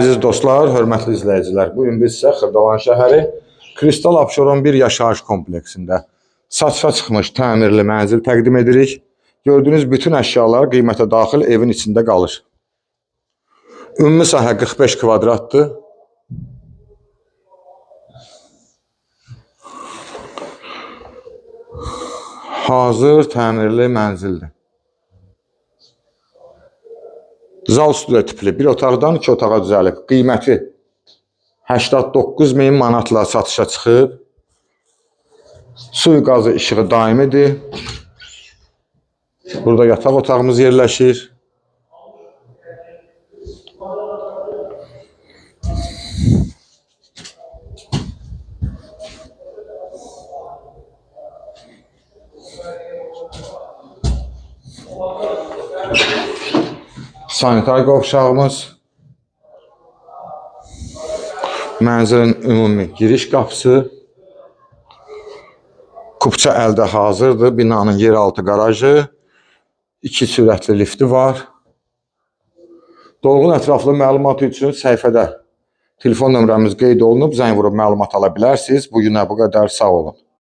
Əziz dostlar, hörmətli izləyicilər, bugün biz sizə Xırdalan şəhəri Kristal Abşeron 1 yaşayış kompleksində satışa çıxmış təmirli mənzil təqdim edirik. Gördüyünüz bütün əşyalar qiymətə daxil evin içində qalır. Ümumi sahə 45 kvadratdır. Hazır təmirli mənzildir. Zal stüdiyo tipli bir otaqdan 2 otağa düzəlib. Qiyməti 89.000 manatla satışa çıxıb. Suyu qazı işığı daimidir. Burada yataq otağımız yerləşir. Sanitar qovşağımız, mənzilin ümumi giriş qapısı, kupça əldə hazırdır, binanın yeraltı qarajı, 2 sürətli lifti var. Dolğun ətraflı məlumat üçün səhifədə telefon nömrəmiz qeyd olunub, zəng vurub məlumat ala bilərsiniz. Bugünə bu qədər, sağ olun.